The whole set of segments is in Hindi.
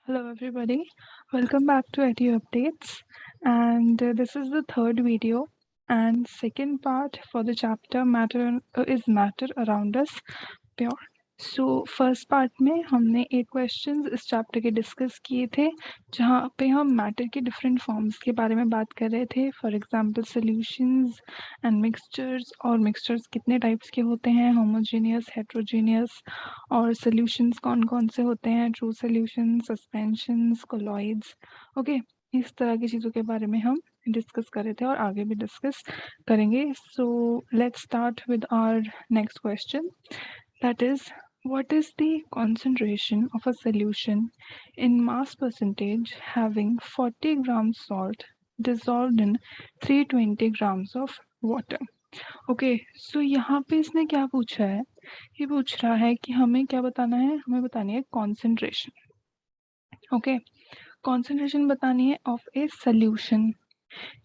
Hello everybody, welcome back to Edu Updates, and this is the third video and second part for the chapter matter around us pure. So first part में हमने 8 क्वेश्चंस इस चैप्टर के डिस्कस किए थे, जहाँ पे हम मैटर के डिफरेंट फॉर्म्स के बारे में बात कर रहे थे। For example solutions and mixtures, और मिक्सचर्स कितने टाइप्स के होते हैं, होमोजेनियस, हेट्रोजेनियस, और सॉल्यूशंस कौन कौन से होते हैं, true solution, suspensions, colloids. Okay, इस तरह की चीज़ों के बारे में हम डिस्कस कर रहे थे और आगे भी डिस्कस करेंगे। So let's start with our next question, that is, what is the concentration of a solution in mass percentage having 40 grams salt dissolved in 320 grams of water? Okay, सो यहाँ पे इसने क्या पूछा है, ये पूछ रहा है कि हमें क्या बताना है, हमें बतानी है कॉन्सेंट्रेशन। ओके, कॉन्सेंट्रेशन बतानी है ऑफ ए सोल्यूशन,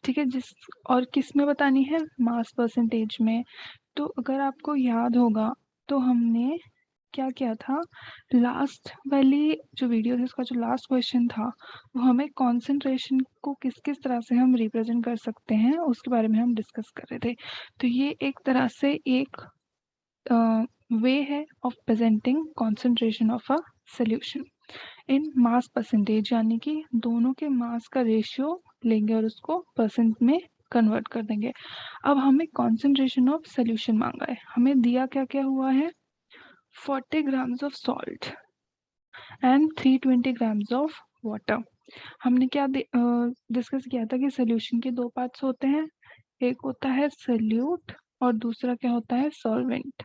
ठीक है, जिस और किस में बतानी है, मास परसेंटेज में। तो अगर आपको याद होगा तो हमने क्या किया था, लास्ट वाली जो वीडियो थी उसका जो लास्ट क्वेश्चन था वो हमें कॉन्सेंट्रेशन को किस किस तरह से हम रिप्रेजेंट कर सकते हैं उसके बारे में हम डिस्कस कर रहे थे। तो ये एक तरह से एक वे है of presenting concentration of a solution in mass percentage, यानी कि दोनों के मास का रेशियो लेंगे और उसको परसेंट में कन्वर्ट कर देंगे। अब हमें कॉन्सेंट्रेशन ऑफ सोल्यूशन मांगा है, हमें दिया क्या क्या हुआ है, 40 grams of salt and 320 grams of water। हमने क्या डिस्कस किया था कि सोल्यूशन के दो पार्ट्स होते हैं, एक होता है सोल्यूट और दूसरा क्या होता है, सॉल्वेंट।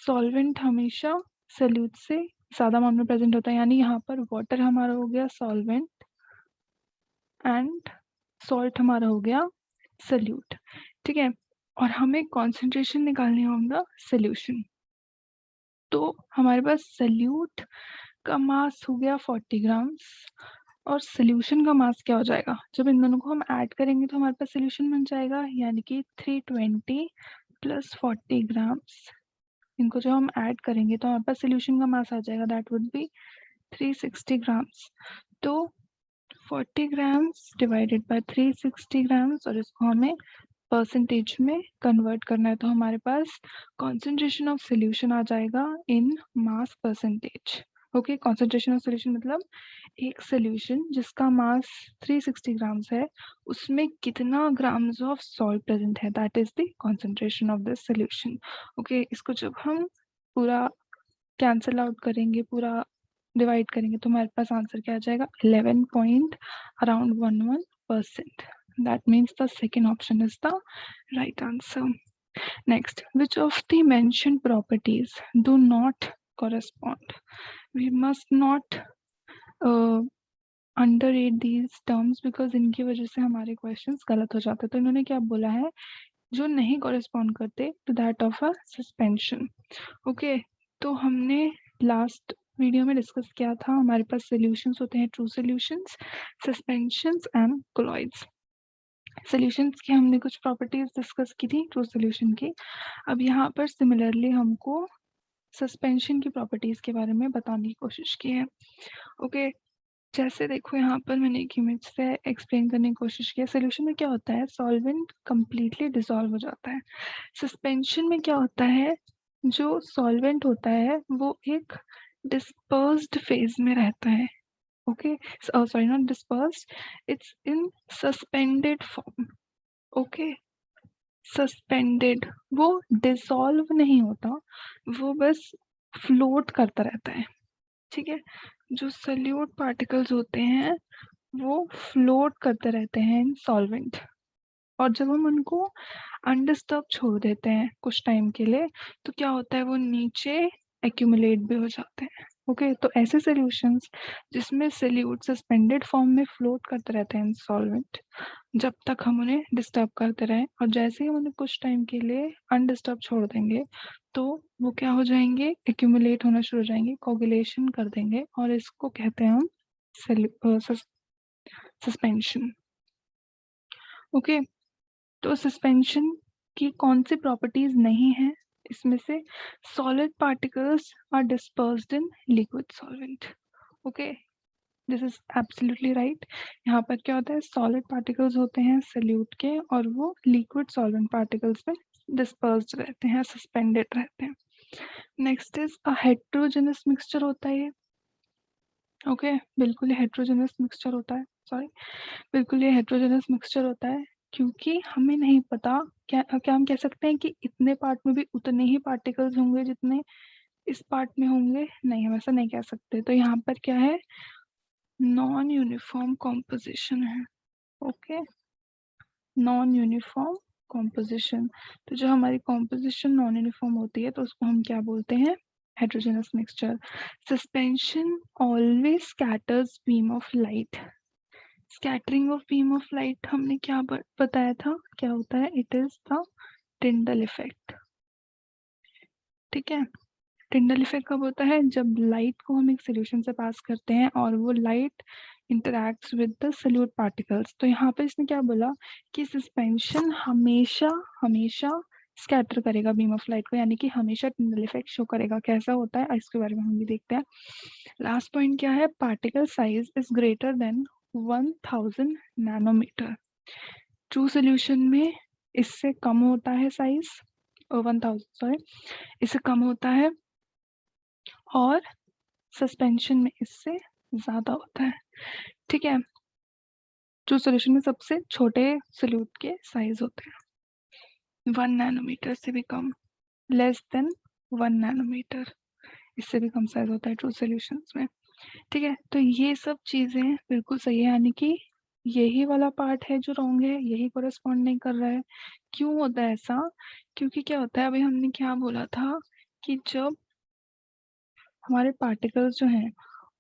सॉल्वेंट हमेशा सोल्यूट से ज़्यादा अमाउंट में प्रेजेंट होता है, यानी यहाँ पर वाटर हमारा हो गया सॉल्वेंट एंड सॉल्ट हमारा हो गया सोल्यूट, ठीक है। और हमें कॉन्सेंट्रेशन निकालनी होगा सोल्यूशन। तो हमारे पास सोल्यूट का मास हो गया 40 ग्राम्स और सोल्यूशन का मास क्या हो जाएगा, जब इन दोनों को हम ऐड करेंगे तो हमारे पास सोल्यूशन बन जाएगा, यानी कि 320 प्लस 40 ग्राम्स, इनको जब हम ऐड करेंगे तो हमारे पास सोल्यूशन का मास आ जाएगा, दैट वुड बी 360 ग्राम्स। तो 40 ग्राम्स डिवाइडेड बाय 360 ग्राम्स और इसको हमें परसेंटेज में कन्वर्ट करना है, तो हमारे पास कॉन्सेंट्रेशन ऑफ सोल्यूशन आ जाएगा in mass percentage. Okay, concentration of solution मतलब एक सोल्यूशन जिसका मास 360 ग्राम्स है उसमें कितना ग्राम्स ऑफ सॉल्ट प्रेजेंट है, that is the concentration of this solution. Okay, इसको जब हम पूरा कैंसिल आउट करेंगे, पूरा डिवाइड करेंगे तो हमारे पास आंसर क्या आ जाएगा, 11 point around 11%। That means the second option is the right answer. Next, which of the mentioned properties do not correspond? We must not underrate these terms because इनकी वजह से हमारे questions गलत हो जाते हैं। तो इन्होंने क्या बोला है, जो नहीं correspond करते to that of a suspension। Okay, तो हमने लास्ट वीडियो में डिस्कस किया था, हमारे पास सॉल्यूशंस होते हैं true solutions, suspensions and colloids. Solutions की हमने कुछ प्रॉपर्टीज डिस्कस की थी ट्रू सॉल्यूशन की। अब यहाँ पर सिमिलरली हमको सस्पेंशन की प्रॉपर्टीज के बारे में बताने की कोशिश की है। ओके, जैसे देखो यहाँ पर मैंने एक इमेज से एक्सप्लेन करने की कोशिश की है। सोल्यूशन में क्या होता है, सॉल्वेंट कंप्लीटली डिसॉल्व हो जाता है। सस्पेंशन में क्या होता है, जो सॉल्वेंट होता है वो एक डिस्पर्स्ड फेज में रहता है। Okay, sorry not dispersed, it's in suspended form. Okay, suspended, वो डिसॉल्व नहीं होता, वो बस फ्लोट करता रहता है, ठीक है। जो सल्यूट पार्टिकल्स होते हैं वो फ्लोट करते रहते हैं इन सॉल्वेंट, और जब हम उनको अनडिस्टर्ब छोड़ देते हैं कुछ टाइम के लिए तो क्या होता है, वो नीचे एक्यूमुलेट भी हो जाते हैं। ओके, तो ऐसे सॉल्यूशंस जिसमें सल्यूट सस्पेंडेड फॉर्म में फ्लोट करते रहते हैं इन सॉल्वेंट, जब तक हम उन्हें डिस्टर्ब करते रहें, और जैसे ही हम उन्हें कुछ टाइम के लिए अनडिस्टर्ब छोड़ देंगे तो वो क्या हो जाएंगे, एक्यूमुलेट होना शुरू हो जाएंगे, कोगुलेशन कर देंगे, और इसको कहते हैं हम सस्पेंशन। ओके, तो सस्पेंशन की कौन सी प्रॉपर्टीज नहीं है, इसमें से solid particles are dispersed in liquid solvent. Okay, this is absolutely right. यहाँ पर क्या होता है, सॉलिड पार्टिकल्स होते हैं सल्यूट के और वो लिक्विड सॉल्वेंट पार्टिकल्स में डिस्पर्स्ड रहते हैं, सस्पेंडेड रहते हैं। Next is a heterogeneous mixture होता है ये। ओके बिल्कुल ये हेट्रोजेनस मिक्सचर होता है, सॉरी बिल्कुल ये हेट्रोजेनस मिक्सचर होता है, क्योंकि हमें नहीं पता क्या हम कह सकते हैं कि इतने पार्ट में भी उतने ही पार्टिकल्स होंगे जितने इस पार्ट में होंगे? नहीं, हम ऐसा नहीं कह सकते। तो यहाँ पर क्या है, नॉन यूनिफॉर्म कॉम्पोजिशन है। Okay, non uniform composition. तो जो हमारी कॉम्पोजिशन नॉन यूनिफॉर्म होती है तो उसको हम क्या बोलते हैं, heterogeneous mixture. Suspension always scatters beam of light. Scattering of beam of light हमने क्या बताया था, क्या होता है, it is the Tyndall effect. ठीक है, टिंडल इफेक्ट कब होता है, जब लाइट को हम एक सोल्यूशन से पास करते हैं और वो light interacts with the solute particles. तो यहाँ पे इसने क्या बोला कि सस्पेंशन हमेशा हमेशा स्कैटर करेगा बीम ऑफ लाइट को, यानी कि हमेशा टिंडल इफेक्ट शो करेगा। कैसा होता है इसके बारे में हम भी देखते हैं। लास्ट पॉइंट क्या है, particle size is greater than 1000 nanometre. True solution में इससे कम होता है साइज, 1000 सॉरी, इससे कम होता है, और सस्पेंशन में इससे ज्यादा होता है। ठीक है, जो सोल्यूशन में सबसे छोटे सोल्यूट के साइज होते हैं 1 नैनोमीटर से भी कम, लेस देन 1 नैनोमीटर, इससे भी कम साइज होता है ट्रू सोल्यूशंस में। ठीक है, तो ये सब चीजें बिल्कुल सही है, यानी कि यही वाला पार्ट है जो रॉन्ग है, यही कोरेस्पॉन्ड नहीं कर रहा है। क्यों होता है ऐसा, क्योंकि क्या होता है, अभी हमने क्या बोला था कि जब हमारे पार्टिकल्स जो हैं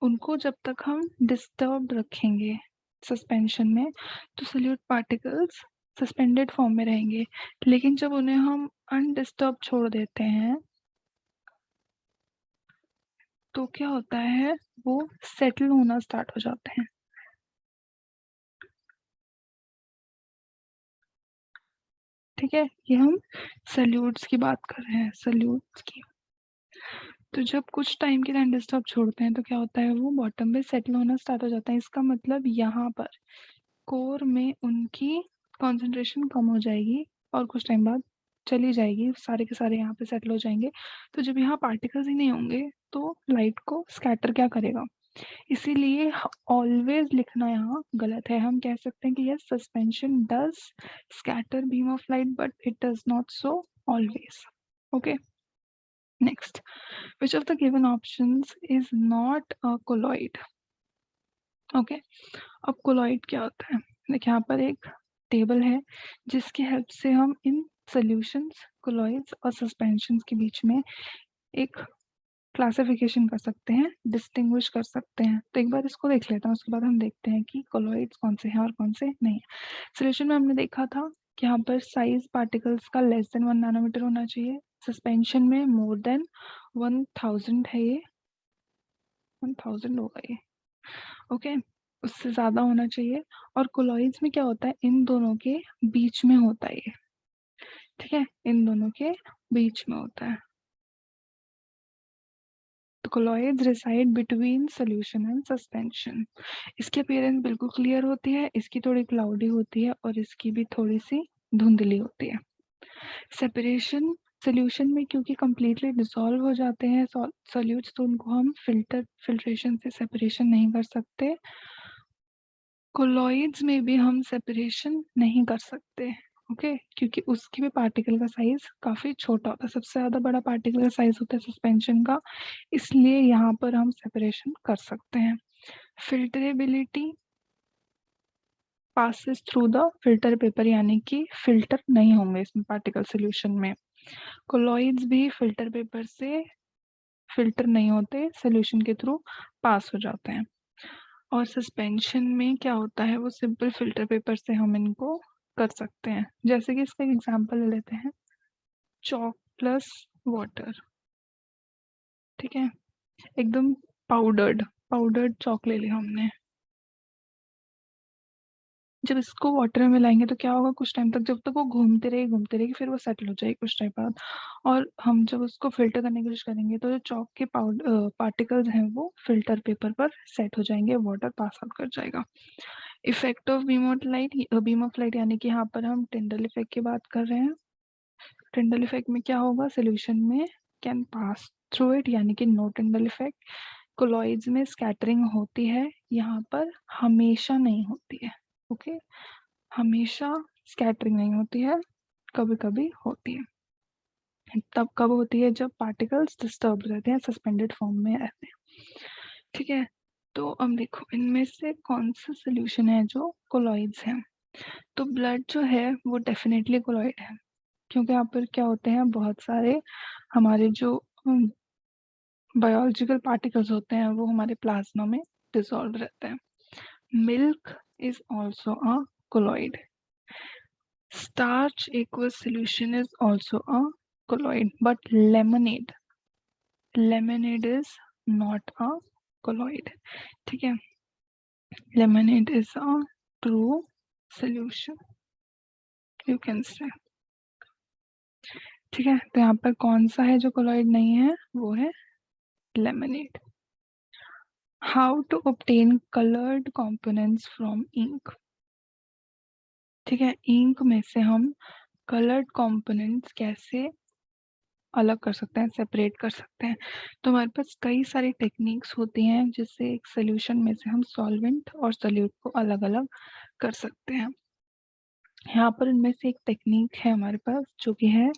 उनको जब तक हम डिस्टर्ब रखेंगे सस्पेंशन में तो सोल्यूट पार्टिकल्स सस्पेंडेड फॉर्म में रहेंगे, लेकिन जब उन्हें हम अनडिस्टर्ब छोड़ देते हैं तो क्या होता है, वो सेटल होना स्टार्ट हो जाते हैं। ठीक है, ये हम सोल्यूट्स की बात कर रहे हैं, सोल्यूट्स की। तो जब कुछ टाइम के लिए अनडिस्टर्ब छोड़ते हैं तो क्या होता है, वो बॉटम में सेटल होना स्टार्ट हो जाता है। इसका मतलब यहाँ पर कोर में उनकी कंसंट्रेशन कम हो जाएगी और कुछ टाइम बाद चली जाएगी, सारे के सारे यहाँ पे सेटल हो जाएंगे। तो जब यहाँ पार्टिकल्स ही नहीं होंगे तो लाइट को स्कैटर क्या करेगा, इसीलिए ऑलवेज लिखना यहाँ गलत है। हम कह सकते हैं कि yes suspension does scatter beam of light but it does not so always. Okay, next, which of the given options is not a colloid? Okay, अब कोलॉइड क्या होता है, देखिए यहाँ पर एक टेबल है जिसकी हेल्प से हम इन सॉल्यूशंस, कोलॉइड्स और सस्पेंशंस के बीच में एक क्लासिफिकेशन कर सकते हैं, डिस्टिंग्विश कर सकते हैं। तो एक बार इसको देख लेता हूँ, उसके बाद हम देखते हैं कि कोलॉइड्स कौन से हैं और कौन से नहीं। सोल्यूशन में हमने देखा था कि यहाँ पर साइज पार्टिकल्स का लेस देन 1 नैनोमीटर होना चाहिए, सस्पेंशन में मोर देन 1000 है, ये 1000 होगा ये। ओके, उससे ज्यादा होना चाहिए। और कोलॉइड्स में क्या होता है, इन दोनों के बीच में होता है ये। ठीक है, इन दोनों के बीच में होता है। तो colloids reside between solution and suspension. इसकी अपीयरेंस बिल्कुल क्लियर होती है, इसकी थोड़ी क्लाउडी होती है और इसकी भी थोड़ी सी धुंधली होती है। सेपरेशन, सोल्यूशन में क्योंकि कंप्लीटली डिसॉल्व हो जाते हैं सॉल्यूट्स, तो उनको हम फिल्ट्रेशन से सेपरेशन नहीं कर सकते। कोलॉइड्स में भी हम सेपरेशन नहीं कर सकते। ओके, क्योंकि उसकी भी पार्टिकल का साइज काफी छोटा होता है, सबसे ज्यादा बड़ा पार्टिकल का साइज होता है सस्पेंशन का, इसलिए यहाँ पर हम सेपरेशन कर सकते हैं। Filterability passes through the filter paper, यानी कि फिल्टर नहीं होंगे इसमें पार्टिकल सोल्यूशन में। कोलॉइड्स भी फिल्टर पेपर से फिल्टर नहीं होते, सोल्यूशन के थ्रू पास हो जाते हैं। और सस्पेंशन में क्या होता है, वो सिंपल फिल्टर पेपर से हम इनको कर सकते हैं। जैसे कि इसका एग्जांपल ले लेते हैं, चॉक प्लस वाटर। ठीक है, एकदम पाउडर्ड पाउडर्ड चॉक ले लिया हमने, जब इसको वाटर में मिलाएंगे तो क्या होगा, कुछ टाइम तक जब तक वो घूमते रहेगी फिर वो सेटल हो जाएगी कुछ टाइम बाद। और हम जब उसको फिल्टर करने की कोशिश करेंगे तो जो चॉक के पाउडर पार्टिकल्स हैं वो फिल्टर पेपर पर सेट हो जाएंगे, वाटर पास आउट कर जाएगा। Effect of beam of light यानी कि यहाँ पर हम टिंडल इफेक्ट की बात कर रहे हैं। टिंडल इफेक्ट में क्या होगा, सोल्यूशन में कैन पास थ्रू इट यानी कि नो टिंडल इफेक्ट। कोलॉइड्स में स्कैटरिंग होती है, यहाँ पर हमेशा नहीं होती है। ओके, हमेशा स्कैटरिंग नहीं होती है, कभी कभी होती है। तब कब होती है, जब पार्टिकल्स डिस्टर्ब रहते हैं, सस्पेंडेड फॉर्म में रहते हैं। ठीक है, तो अब देखो इनमें से कौन सा सोल्यूशन है जो कोलॉइड्स है। तो ब्लड जो है वो डेफिनेटली कोलॉइड है, क्योंकि यहाँ पर क्या होते हैं, बहुत सारे हमारे जो बायोलॉजिकल पार्टिकल्स होते हैं वो हमारे प्लाज्मा में डिसॉल्व रहते हैं। Milk is also a colloid. Starch aqueous solution is also a colloid, but lemonade is not a colloid. ठीक है, lemonade is a true solution, you can say. ठीक है, तो यहाँ पर कौन सा है जो colloid नहीं है, वो है lemonade. How to obtain colored components from ink. ठीक है, इंक में से हम कलर्ड कंपोनेंट्स कैसे अलग कर सकते हैं, सेपरेट कर सकते हैं। तो हमारे पास कई सारी टेक्निक्स होती हैं जिससे एक सोल्यूशन में से हम सॉल्वेंट और सोल्यूट को अलग अलग कर सकते हैं। यहाँ पर इनमें से एक टेक्निक है हमारे पास जो कि है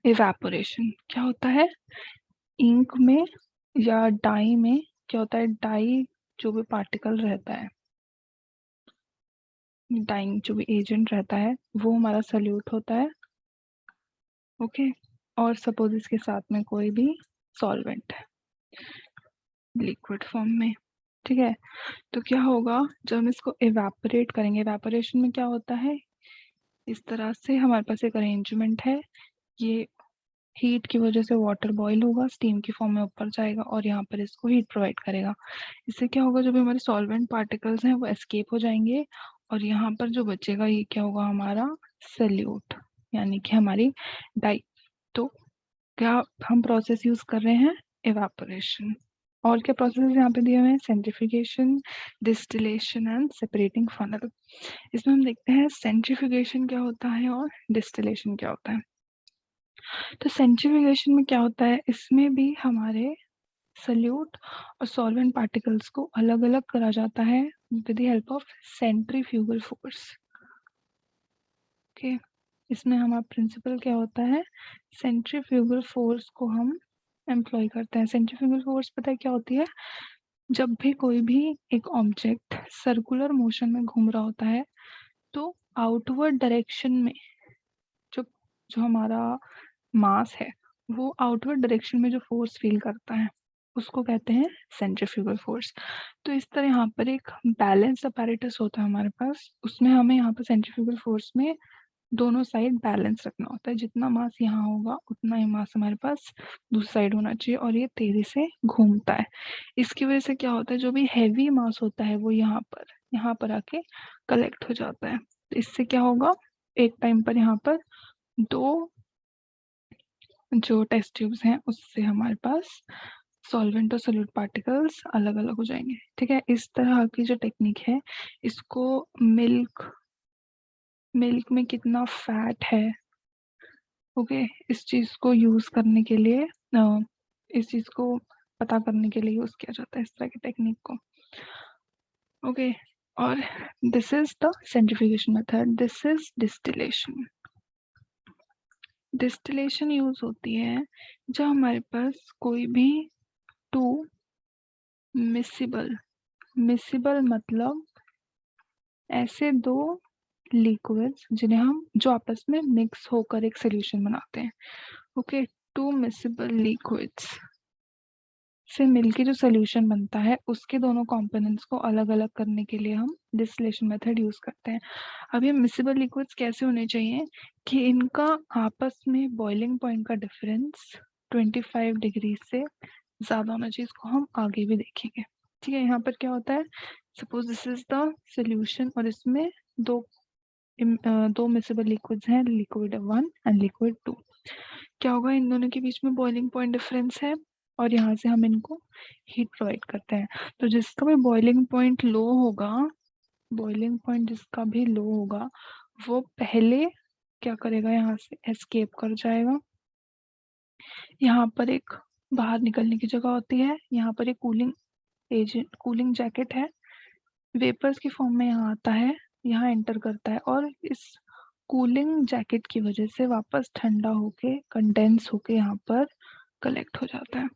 इवेपोरेशन। क्या होता है, इंक में या डाई में क्या होता है, डाई जो भी पार्टिकल रहता है, डाइंग जो भी एजेंट रहता है वो हमारा सोल्यूट होता है। ओके, और सपोज इसके साथ में कोई भी सॉल्वेंट है लिक्विड फॉर्म में। ठीक है, तो क्या होगा, जब हम इसको इवेपोरेट करेंगे, इवेपोरेशन में क्या होता है, इस तरह से हमारे पास एक अरेंजमेंट है, ये हीट की वजह से वाटर बॉईल होगा, स्टीम की फॉर्म में ऊपर जाएगा और यहाँ पर इसको हीट प्रोवाइड करेगा। इससे क्या होगा, जो भी हमारे सॉल्वेंट पार्टिकल्स हैं वो एस्केप हो जाएंगे और यहाँ पर जो बचेगा ये क्या होगा, हमारा सोल्यूट यानी कि हमारी डाई। तो क्या हम प्रोसेस यूज कर रहे हैं, इवेपोरेशन। और क्या प्रोसेस यहाँ पे दिए हुए हैं, centrifugation, distillation and separating funnel. इसमें हम देखते हैं सेंट्रीफ्यूगेशन क्या होता है और डिस्टिलेशन क्या होता है। तो सेंट्रीफ्यूगेशन में क्या होता है, इसमें भी हमारे सोल्यूट और सॉल्वेंट पार्टिकल्स को अलग अलग करा जाता है with the help of centrifugal force. Okay, इसमें हमारा प्रिंसिपल क्या होता है, सेंट्रीफ्यूगल फोर्स को हम एम्प्लॉय करते हैं। सेंट्रीफ्यूगल फोर्स पता है क्या होती है, जब भी कोई भी एक ऑब्जेक्ट सर्कुलर मोशन में घूम रहा होता है तो आउटवर्ड डायरेक्शन में जो जो हमारा मास है वो आउटवर्ड डायरेक्शन में जो फोर्स फील करता है उसको कहते हैं सेंट्रीफ्यूगल फोर्स। तो इस तरह यहाँ पर एक बैलेंस अपैरेटस होता है हमारे पास, उसमें हमें यहाँ पर सेंट्रीफ्यूगल फोर्स में दोनों साइड बैलेंस रखना होता है, जितना मास यहाँ होगा उतना ही मास हमारे पास दूसरी साइड होना चाहिए और ये तेजी से घूमता है। इसकी वजह से क्या होता है, जो भी हैवी मास होता है वो यहाँ पर आके कलेक्ट हो जाता है। तो इससे क्या होगा, एक टाइम पर यहाँ पर दो जो टेस्ट ट्यूब्स हैं उससे हमारे पास सॉल्वेंट और सोल्यूट पार्टिकल्स अलग अलग हो जाएंगे। ठीक है, इस तरह की जो टेक्निक है इसको मिल्क में कितना फैट है, ओके, इस चीज को यूज करने के लिए इस चीज को पता करने के लिए यूज किया जाता है इस तरह की टेक्निक को। ओके, और this is the centrifugation method, this is distillation. Distillation use होती है जब हमारे पास कोई भी टू मिसिबल मतलब ऐसे दो लिक्विड्स जिन्हें हम जो आपस में मिक्स होकर एक सोल्यूशन बनाते हैं। ओके, टू मिसिबल लिक्विड्स से मिलके जो सोल्यूशन बनता है उसके दोनों कंपोनेंट्स को अलग अलग करने के लिए हम डिस्टिलेशन मेथड यूज करते हैं। अब ये मिसिबल लिक्विड्स कैसे होने चाहिए कि इनका आपस में बॉइलिंग पॉइंट का डिफरेंस 25 डिग्री से ज्यादा होना चाहिए, इसको हम आगे भी देखेंगे। ठीक है, यहाँ पर क्या होता है, suppose this is the solution और इसमें दो मिसेबल लिक्विड्स हैं, लिक्विड 1 एंड लिक्विड 2। क्या होगा, इन दोनों के बीच में बॉइलिंग पॉइंट डिफरेंस है और यहाँ से हम इनको हीट प्रोवाइड करते हैं। तो जिसका भी बॉइलिंग पॉइंट लो होगा, बॉइलिंग पॉइंट जिसका भी लो होगा, वो पहले क्या करेगा, यहाँ से एस्केप कर जाएगा। यहाँ पर एक बाहर निकलने की जगह होती है, यहाँ पर एक कूलिंग जैकेट है, वेपर्स की फॉर्म में यहाँ आता है, यहाँ एंटर करता है और इस कूलिंग जैकेट की वजह से वापस ठंडा होके कंडेंस होके यहाँ पर कलेक्ट हो जाता है।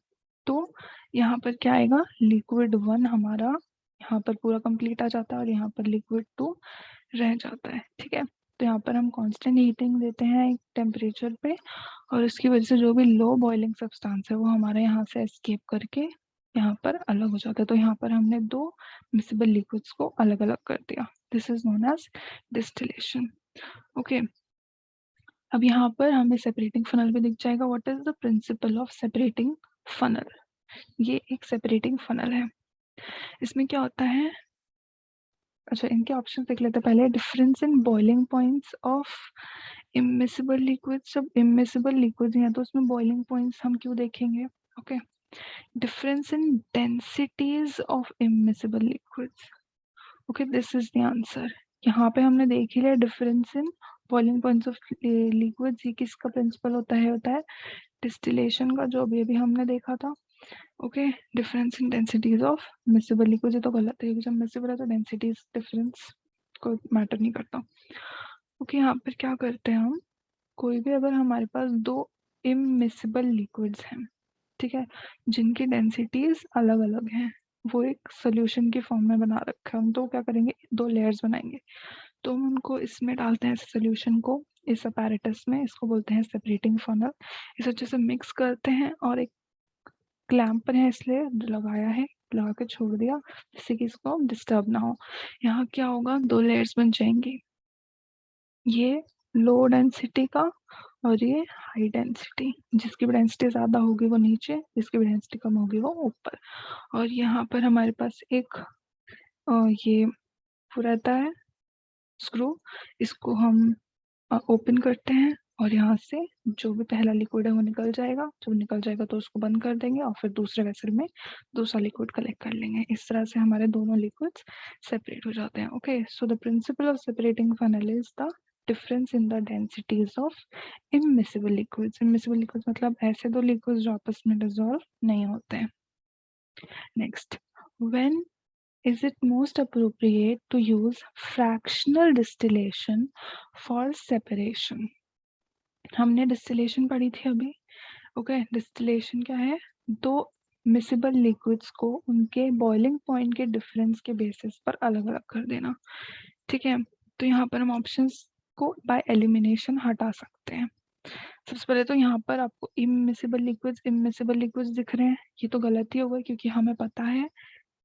तो यहाँ पर क्या आएगा, लिक्विड 1 हमारा यहाँ पर पूरा कंप्लीट आ जाता है और यहाँ पर लिक्विड 2 रह जाता है। ठीक है, तो यहाँ पर हम कांस्टेंट हीटिंग देते हैं एक टेम्परेचर पे और उसकी वजह से जो भी लो बॉइलिंग सब्सटेंस है वो हमारे यहाँ से एस्केप करके यहाँ पर अलग हो जाता है। तो यहाँ पर हमने दो मिसिबल लिक्विड्स को अलग अलग कर दिया। This is known as distillation. Okay, अब यहाँ पर हमें सेपरेटिंग फनल भी दिख जाएगा। What is the principle of separating funnel? ये एक सेपरेटिंग फनल है। इसमें क्या होता है, अच्छा इनके ऑप्शन देख लेते हैं पहले। Difference in boiling points of immiscible liquids. जब इमिसिबल लिक्विड्स हैं तो उसमें बॉइलिंग पॉइंट्स हम क्यों देखेंगे? Okay, difference in densities of immiscible liquids. Okay, this is the answer. यहाँ पे हमने देख ही लिया difference in boiling points of liquids. ये किसका प्रिंसिपल होता है डिस्टिलेशन का, जो अभी हमने देखा था। Okay, difference in densities of miscible liquid. ये तो गलत है क्योंकि जब मिसिबल है तो डेंसिटीज डिफरेंस कोई मैटर नहीं करता। ओके, यहाँ पर क्या करते हैं हम, कोई भी अगर हमारे पास दो इमिसिबल लिक्विड्स हैं, ठीक है, जिनकी डेंसिटीज अलग अलग हैं, वो एक सोल्यूशन की फॉर्म में बना रखा है, हम तो क्या करेंगे, दो लेयर्स बनाएंगे। तो हम उनको इसमें डालते हैं सोल्यूशन को, इस अपैरेटस में, इसको बोलते हैं सेपरेटिंग फनल। इस अच्छे से मिक्स करते हैं और एक क्लैंप पर है इसलिए लगाया है, लगा के छोड़ दिया जिससे कि इसको डिस्टर्ब ना हो। यहाँ क्या होगा, दो लेयर्स बन जाएंगी, ये लो डेंसिटी का और ये हाई डेंसिटी। जिसकी भी डेंसिटी ज्यादा होगी वो नीचे, जिसकी भी डेंसिटी कम होगी वो ऊपर। और यहाँ पर हमारे पास एक ये रहता है स्क्रू, इसको हम ओपन करते हैं और यहाँ से जो भी पहला लिक्विड है वो निकल जाएगा। जब निकल जाएगा तो उसको बंद कर देंगे और फिर दूसरे वेसल में दूसरा लिक्विड कलेक्ट कर लेंगे। इस तरह से हमारे दोनों लिक्विड्स सेपरेट हो जाते हैं। Okay, so the principle of separating funnel is the difference in the densities of immiscible liquids. Immiscible liquids मतलब ऐसे दो लिक्विड्स जो आपस में डिसॉल्व नहीं होते हैं। Next, when is it most appropriate to use fractional distillation for separation? हमने डिस्टिलेशन पढ़ी थी अभी। ओके, डिस्टिलेशन क्या है, दो मिसिबल लिक्विड्स को उनके बॉइलिंग पॉइंट के डिफरेंस के बेसिस पर अलग अलग कर देना। ठीक है, तो यहाँ पर हम ऑप्शंस को बाय एलिमिनेशन हटा सकते हैं। सबसे पहले तो यहाँ पर आपको इमिसिबल लिक्विड्स दिख रहे हैं, ये तो गलत ही होगा क्योंकि हमें पता है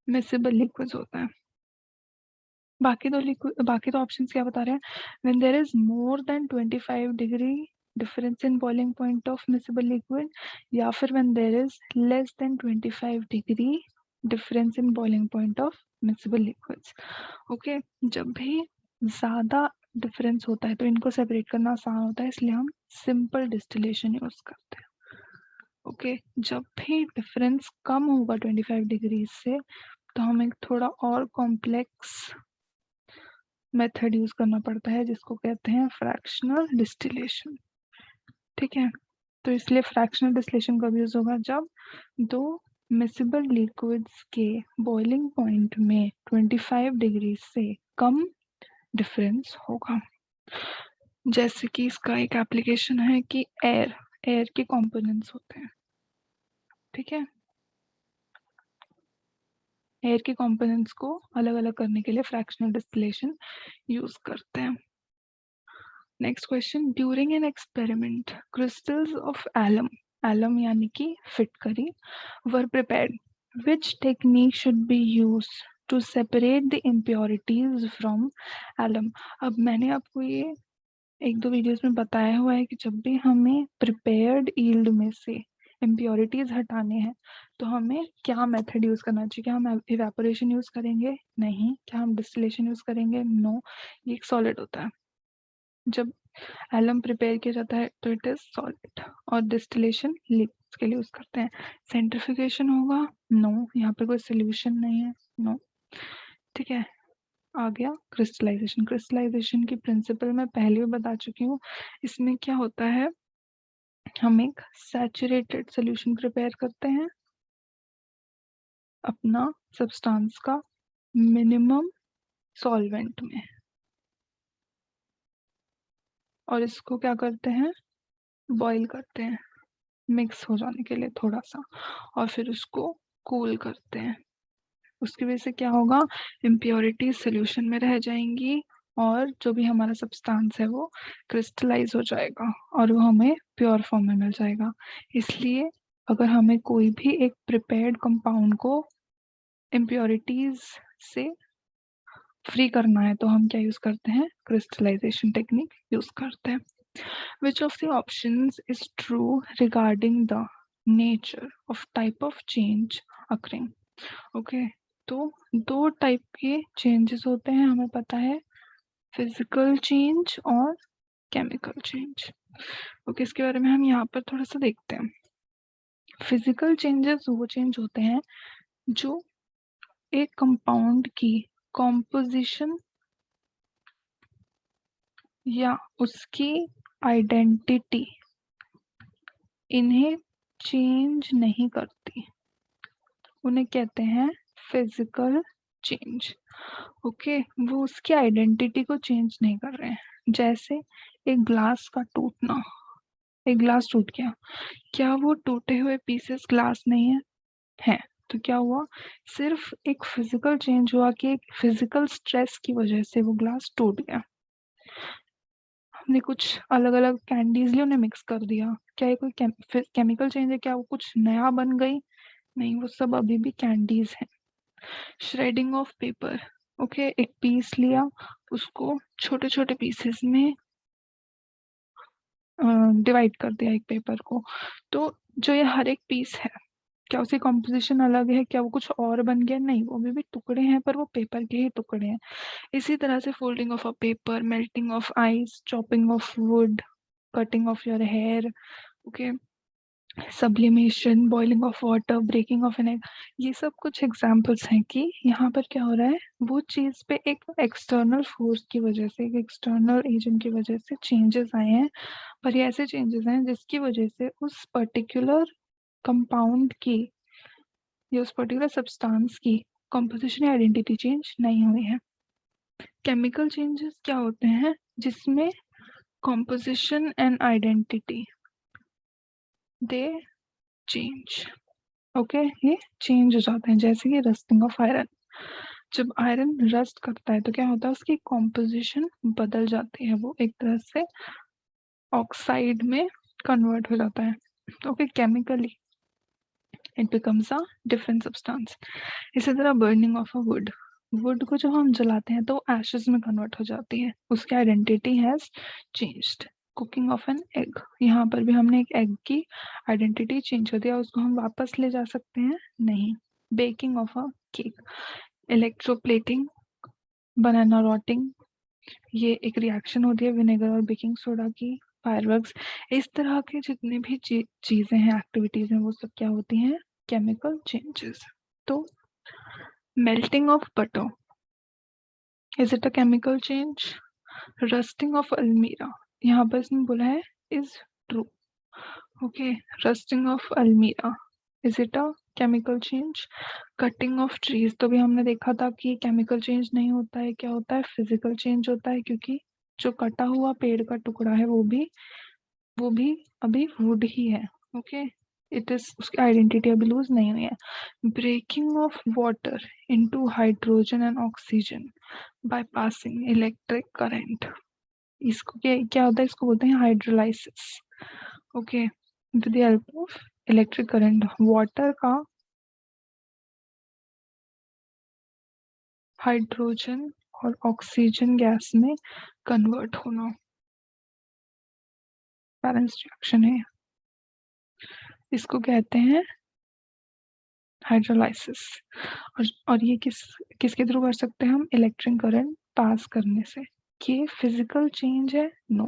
मिसिबल लिक्विड्स होता है। बाकी तो ऑप्शंस क्या बता रहे हैं, when there is more than 25 degree difference in boiling point of miscible liquid, या फिर when there is less than 25 degree difference in boiling point of miscible liquids. Okay, जब भी ज्यादा डिफरेंस होता है तो इनको सेपरेट करना आसान होता है, इसलिए हम सिंपल डिस्टिलेशन यूज करते हैं। ओके, जब भी डिफरेंस कम होगा 25 डिग्री से तो हमें थोड़ा और कॉम्प्लेक्स मेथड यूज करना पड़ता है जिसको कहते हैं फ्रैक्शनल डिस्टिलेशन। ठीक है, तो इसलिए फ्रैक्शनल डिस्टिलेशन कब यूज होगा, जब दो मिसिबल लिक्विड्स के बॉइलिंग पॉइंट में 25 डिग्री से कम डिफरेंस होगा। जैसे कि इसका एक एप्लीकेशन है कि एयर के कंपोनेंट्स होते हैं। ठीक है, एयर के कंपोनेंट्स को अलग अलग करने के लिए फ्रैक्शनल डिस्टिलेशन यूज करते हैं। Next question, during an experiment crystals of alum यानी कि फिटकरी were prepared, which technique should be used to separate the impurities from alum? अब मैंने आपको ये एक दो वीडियोस में बताया हुआ है कि जब भी हमें प्रिपेयर्ड यील्ड में से इम्प्योरिटीज हटाने हैं तो हमें क्या मेथड यूज करना चाहिए? क्या हम इवेपोरेशन यूज करेंगे? नहीं। क्या हम डिस्टिलेशन यूज करेंगे? नो। ये एक सॉलिड होता है। जब एलम प्रिपेयर किया जाता है तो इट इज सॉलिड, और डिस्टिलेशन लिक्विड्स के लिए यूज करते हैं। सेंट्रिफिकेशन होगा? नो, यहाँ पर कोई सोल्यूशन नहीं है। नो। ठीक है, आ गया क्रिस्टलाइजेशन। क्रिस्टलाइजेशन की प्रिंसिपल मैं पहले भी बता चुकी हूँ। इसमें क्या होता है, हम एक सैचुरेटेड सोल्यूशन प्रिपेयर करते हैं अपना सब्सटेंस का मिनिमम सॉल्वेंट में, और इसको क्या करते हैं, बॉईल करते हैं मिक्स हो जाने के लिए थोड़ा सा, और फिर उसको कूल करते हैं। उसकी वजह से क्या होगा, इम्प्योरिटीज सोल्यूशन में रह जाएंगी और जो भी हमारा सब्सटेंस है वो क्रिस्टलाइज हो जाएगा और वो हमें प्योर फॉर्म में मिल जाएगा। इसलिए अगर हमें कोई भी एक प्रिपेयर्ड कंपाउंड को इम्प्योरिटीज से फ्री करना है तो हम क्या यूज करते हैं, क्रिस्टलाइजेशन टेक्निक यूज करते हैं। Which of the options is true regarding the nature of type of change occurring? Okay, तो दो टाइप के चेंजेस होते हैं, हमें पता है, फिजिकल चेंज और केमिकल चेंज। ओके, इसके बारे में हम यहाँ पर थोड़ा सा देखते हैं। फिजिकल चेंजेस वो चेंज होते हैं जो एक कंपाउंड की कॉम्पोजिशन या उसकी आइडेंटिटी इन्हें चेंज नहीं करती, उन्हें कहते हैं फिजिकल चेंज। ओके, वो उसकी आइडेंटिटी को चेंज नहीं कर रहे हैं। जैसे एक ग्लास का टूटना, एक ग्लास टूट गया, क्या वो टूटे हुए पीसेस ग्लास नहीं है? है। तो क्या हुआ, सिर्फ एक फिजिकल चेंज हुआ कि एक फिजिकल स्ट्रेस की वजह से वो ग्लास टूट गया। हमने कुछ अलग अलग कैंडीज ली, उन्हें मिक्स कर दिया, क्या ये कोई केमिकल चेंज है? क्या वो कुछ नया बन गई? नहीं, वो सब अभी भी कैंडीज है। श्रेडिंग ऑफ पेपर, ओके, एक पीस लिया, उसको छोटे छोटे पीसेस में डिवाइड कर दिया एक पेपर को, तो जो ये हर एक पीस है, क्या उसकी कॉम्पोजिशन अलग है? क्या वो कुछ और बन गया? नहीं, वो भी टुकड़े हैं पर वो पेपर के ही टुकड़े हैं। इसी तरह से folding of a paper, melting of ice, chopping of wood, cutting of your hair, okay, sublimation, boiling of water, breaking of an egg, ये सब कुछ एग्जाम्पल्स हैं कि यहाँ पर क्या हो रहा है, वो चीज़ पे एक एक्सटर्नल फोर्स की वजह से, एक एक्सटर्नल एजेंट की वजह से चेंजेस आए हैं, पर ये ऐसे चेंजेस हैं जिसकी वजह से उस पर्टिकुलर कंपाउंड की या उस पर्टिकुलर सब्सटेंस की कॉम्पोजिशन या आइडेंटिटी चेंज नहीं हुई है। केमिकल चेंजेस क्या होते हैं, जिसमें composition and identity they change. Okay, ये चेंज हो जाते हैं, जैसे कि रस्टिंग ऑफ आयरन। जब आयरन रस्ट करता है तो क्या होता है, उसकी कॉम्पोजिशन बदल जाती है, वो एक तरह से ऑक्साइड में कन्वर्ट हो जाता है। Okay, chemically it becomes a different substance. इसी तरह burning of a would, would को जब हम जलाते हैं तो एशेस में कन्वर्ट हो जाती है, उसकी identity has changed. Cooking of an egg, यहाँ पर भी हमने एक एग की आइडेंटिटी चेंज कर दिया, उसको हम वापस ले जा सकते हैं? नहीं। Baking of a cake, electroplating, banana rotting, ये एक रिएक्शन होती है विनेगर और बेकिंग सोडा की। फायरवर्क्स, इस तरह के जितने भी चीजें हैं, एक्टिविटीज हैं, वो सब क्या होती हैं, केमिकल चेंजेस। तो melting of butter, is it a chemical change? Rusting of almirah, यहाँ पर इसने बोला है is true. Okay, rusting of almirah, is it a chemical change? Cutting of trees, तो भी हमने देखा था कि केमिकल चेंज नहीं होता है, क्या होता है, फिजिकल चेंज होता है, क्योंकि जो कटा हुआ पेड़ का टुकड़ा है वो भी अभी वुड ही है। ओके, इट इज, उसकी आइडेंटिटी अभी लूज नहीं हुई है। Breaking of water into hydrogen and oxygen by passing electric current, इसको क्या क्या होता है, इसको बोलते हैं hydrolysis. Okay, with the help of electric current water का हाइड्रोजन और ऑक्सीजन गैस में कन्वर्ट होना, बैलेंस रिएक्शन है। इसको कहते हैं हाइड्रोलाइसिस। और ये किसके थ्रू कर सकते हैं हम? इलेक्ट्रिक करंट पास करने से। ये फिजिकल चेंज है? नो।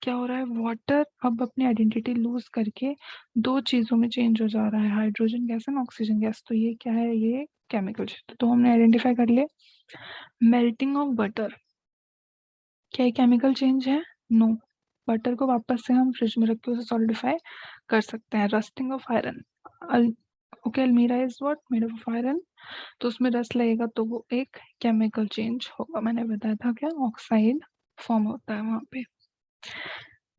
क्या हो रहा है? वाटर अब अपनी आइडेंटिटी लूज करके दो चीजों में चेंज हो जा रहा है, hydrogen gas and oxygen gas. तो ये क्या है? ये केमिकल चेंज। तो हमने आइडेंटिफाई कर लिया। मेल्टिंग ऑफ बटर, क्या ये केमिकल चेंज है? नो। बटर को वापस से हम फ्रिज में रख के उसे सॉलिडिफाई कर सकते हैं। रस्टिंग ऑफ आयरन, ओके, अलमीरा is what? Made of iron. तो उसमें रस्ट लगेगा तो वो एक केमिकल चेंज होगा। मैंने बताया था क्या? ऑक्साइड फॉर्म होता है वहां पे।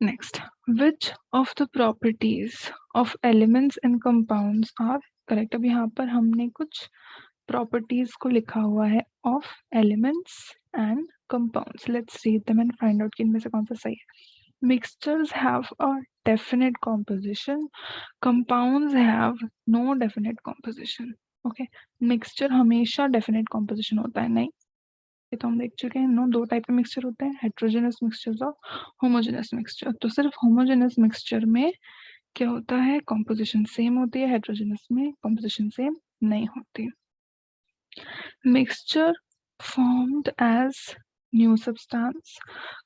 Next, which of the properties of elements and compounds are correct? अब यहाँ पर हमने कुछ प्रॉपर्टीज को लिखा हुआ है of elements and compounds. Let's read them and find out कि इनमें से कौन सा सही है। Mixtures have a definite composition, compounds have no definite composition. Okay, mixture हमेशा डेफिनेट कॉम्पोजिशन होता है? नहीं, ये तो हम देख चुके हैं। नो, दो टाइप के मिक्सचर होते हैं, हेट्रोजेनस मिक्सचर और होमोजेनस मिक्सचर। तो सिर्फ होमोजेनस मिक्सचर में क्या होता है? कॉम्पोजिशन सेम होती है, हेट्रोजेनस में कॉम्पोजिशन सेम नहीं होती। Mixture formed as new substance.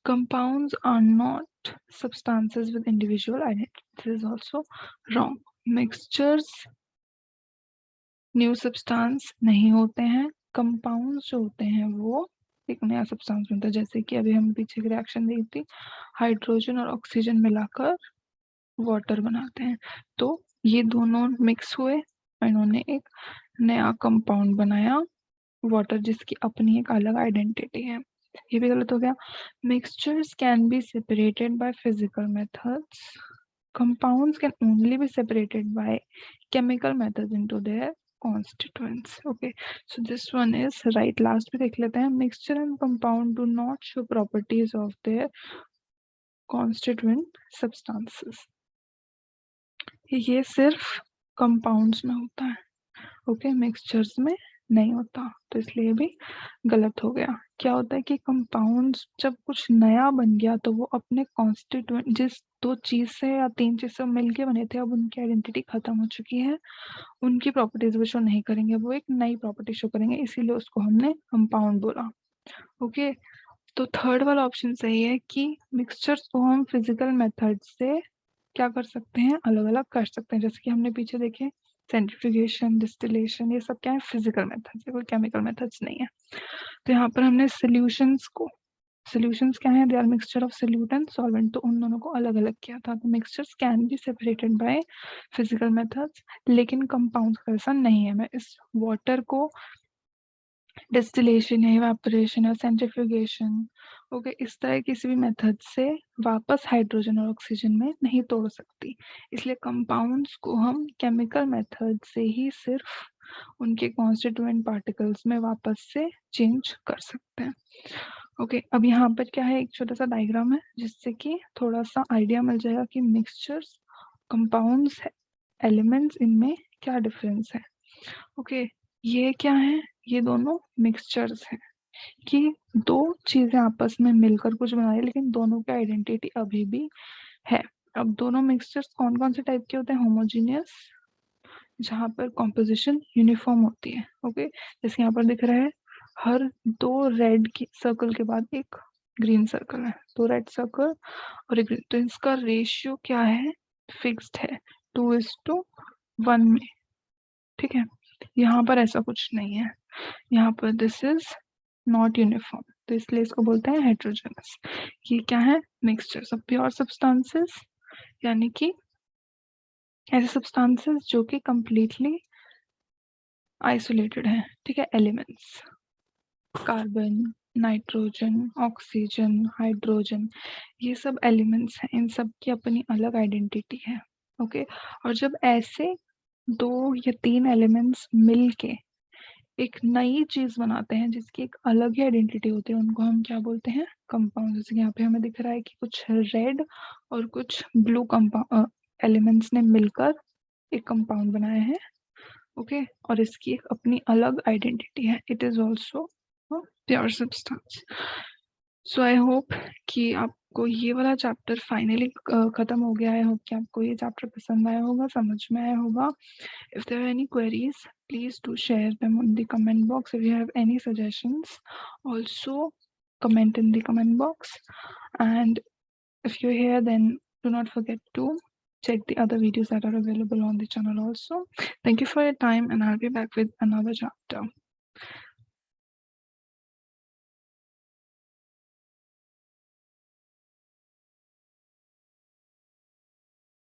Compounds are not substances with individual identity. This is also wrong. Mixtures new substance नहीं होते हैं। कंपाउंड्स जो होते हैं वो एक नया सब्सटेंस बनता है। जैसे कि अभी हम पीछे की रिएक्शन दी थी, हाइड्रोजन और ऑक्सीजन मिलाकर वाटर बनाते हैं। तो ये दोनों मिक्स हुए और इन्होंने एक नया कंपाउंड बनाया, वाटर, जिसकी अपनी एक अलग आइडेंटिटी है। ये भी गलत हो गया। Mixtures can be separated by physical methods, compounds can only B separated by chemical methods into their constituents. Okay, so this one is right. Last भी देख लेते हैं। Mixture and compound do not show properties of their constituent substances. ये सिर्फ कंपाउंड्स में होता है, ओके, मिक्सचर्स में नहीं होता। तो इसलिए भी गलत हो गया। क्या होता है कि कंपाउंड्स जब कुछ नया बन गया तो वो अपने कॉन्स्टिट्यूएंट, जिस दो चीज से या तीन चीज से मिलके बने थे, अब उनकी आइडेंटिटी खत्म हो चुकी है, उनकी प्रॉपर्टीज वो शो नहीं करेंगे, वो एक नई प्रॉपर्टी शो करेंगे, इसीलिए उसको हमने कंपाउंड बोला। ओके, तो थर्ड वाला ऑप्शन सही है कि मिक्सचर्स को हम फिजिकल मेथड से क्या कर सकते हैं? अलग अलग कर सकते हैं। जैसे कि हमने पीछे देखे, सेंट्रीफ्यूगेशन, डिस्टिलेशन, ये सब क्या है? फिजिकल मेथड्स है, कोई केमिकल मेथड्स नहीं है। तो यहाँ पर हमने सॉल्यूशंस क्या है? They are mixture of solute and solvent. तो उन दोनों को अलग अलग किया था। तो mixtures can be separated by physical methods, लेकिन कंपाउंड्स का ऐसा नहीं है। मैं इस वाटर को डिस्टिलेशन या इवेपोरेशन या सेंट्रीफ्यूगेशन, ओके, इस तरह किसी भी मेथड से वापस हाइड्रोजन और ऑक्सीजन में नहीं तोड़ सकती। इसलिए कंपाउंड्स को हम केमिकल मेथड से ही सिर्फ उनके कॉन्स्टिट्यूएंट पार्टिकल्स में वापस से चेंज कर सकते हैं। ओके, अब यहाँ पर क्या है? एक छोटा सा डायग्राम है जिससे कि थोड़ा सा आइडिया मिल जाएगा कि मिक्सचर्स, कंपाउंड्स, एलिमेंट्स, इनमें क्या डिफरेंस है। ओके, ये क्या है? ये दोनों मिक्सचर्स हैं कि दो चीजें आपस में मिलकर कुछ बना रही है, लेकिन दोनों की आइडेंटिटी अभी भी है। अब दोनों मिक्सचर्स कौन कौन से टाइप के होते हैं? होमोजीनियस, जहाँ पर कॉम्पोजिशन यूनिफॉर्म होती है। ओके, जैसे यहाँ पर दिख रहा है, हर दो रेड की सर्कल के बाद एक ग्रीन सर्कल है, दो रेड सर्कल और एक ग्रीन। तो इसका रेशियो क्या है? फिक्स्ड है, 2:1 में। ठीक है, यहाँ पर ऐसा कुछ नहीं है, यहाँ पर दिस इज नॉट यूनिफॉर्म, तो इसलिए इसको बोलते हैं हेट्रोजेनस। ये क्या है? मिक्सचर्स ऑफ प्योर सब्सटेंसेस, यानी कि ऐसे सब्सटेंसेस जो कि कंप्लीटली आइसोलेटेड हैं। ठीक है, elements, carbon, nitrogen, oxygen, hydrogen, ये सब एलिमेंट्स हैं, इन सब की अपनी अलग आइडेंटिटी है। ओके, और जब ऐसे दो या तीन एलिमेंट्स मिलके एक नई चीज बनाते हैं जिसकी एक अलग ही आइडेंटिटी होती है, उनको हम क्या बोलते हैं? कंपाउंड। जैसे यहाँ पे हमें दिख रहा है कि कुछ रेड और कुछ ब्लू कंपाउंड एलिमेंट्स ने मिलकर एक कंपाउंड बनाया है। ओके, और इसकी एक अपनी अलग आइडेंटिटी है। It is also pure substance. So I hope कि आपको ये वाला चैप्टर फाइनली ख़त्म हो गया है। होप कि आपको ये चैप्टर पसंद आया होगा, समझ में आया होगा। If there are any queries, please do share them on the comment box. If you have any suggestions, also comment in the comment box. And if you're here, then do not forget to check the other videos that are available on the channel also. Thank you for your time, and I'll be back with another chapter.